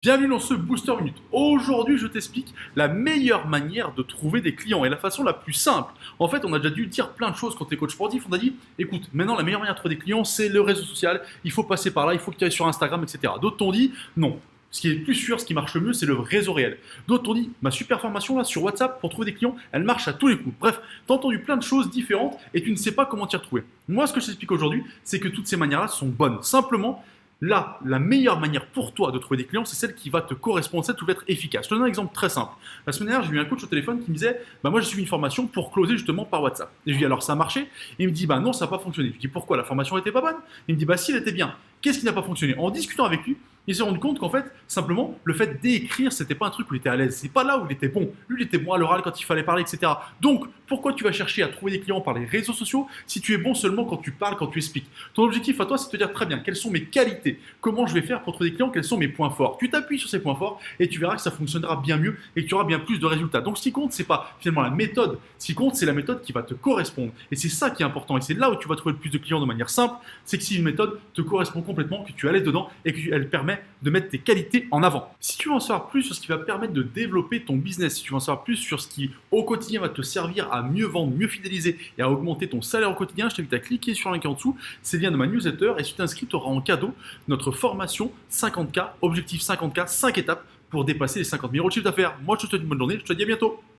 Bienvenue dans ce Booster Minute. Aujourd'hui, je t'explique la meilleure manière de trouver des clients et la façon la plus simple. En fait, on a déjà dû dire plein de choses quand tu es coach sportif. On a dit, écoute, maintenant la meilleure manière de trouver des clients, c'est le réseau social. Il faut passer par là, il faut que tu ailles sur Instagram, etc. D'autres t'ont dit, non. Ce qui est plus sûr, ce qui marche le mieux, c'est le réseau réel. D'autres t'ont dit, ma super formation là sur WhatsApp pour trouver des clients, elle marche à tous les coups. Bref, tu as entendu plein de choses différentes et tu ne sais pas comment t'y retrouver. Moi, ce que je t'explique aujourd'hui, c'est que toutes ces manières-là sont bonnes. Simplement, là, la meilleure manière pour toi de trouver des clients, c'est celle qui va te correspondre, celle qui va être efficace. Je te donne un exemple très simple. La semaine dernière, j'ai eu un coach au téléphone qui me disait moi, j'ai suivi une formation pour closer justement par WhatsApp. Et je lui dis alors, ça a marché. Et il me dit non, ça n'a pas fonctionné. Je lui dis pourquoi? La formation n'était pas bonne? Il me dit si, elle était bien. Qu'est-ce qui n'a pas fonctionné? En discutant avec lui, il s'est rendu compte qu'en fait, simplement, le fait d'écrire, c'était pas un truc où il était à l'aise. C'est pas là où il était bon. Lui, il était bon à l'oral quand il fallait parler, etc. Donc, pourquoi tu vas chercher à trouver des clients par les réseaux sociaux si tu es bon seulement quand tu parles, quand tu expliques? Ton objectif à toi, c'est de te dire très bien, quelles sont mes qualités? Comment je vais faire pour trouver des clients? Quels sont mes points forts? Tu t'appuies sur ces points forts et tu verras que ça fonctionnera bien mieux et que tu auras bien plus de résultats. Donc, ce qui compte, c'est pas finalement la méthode. Ce qui compte, c'est la méthode qui va te correspondre. Et c'est ça qui est important. Et c'est là où tu vas trouver le plus de clients de manière simple. C'est que si une méthode te correspond complètement, que tu es à l'aise dedans et qu'elle permet de mettre tes qualités en avant. Si tu veux en savoir plus sur ce qui va permettre de développer ton business, si tu veux en savoir plus sur ce qui au quotidien va te servir à mieux vendre, mieux fidéliser et à augmenter ton salaire au quotidien, je t'invite à cliquer sur le lien qui est en dessous. C'est le lien de ma newsletter et si tu t'inscris, tu auras en cadeau notre formation 50K, objectif 50K, 5 étapes pour dépasser les 50 000 euros de chiffre d'affaires. Moi, je te souhaite une bonne journée, je te dis à bientôt.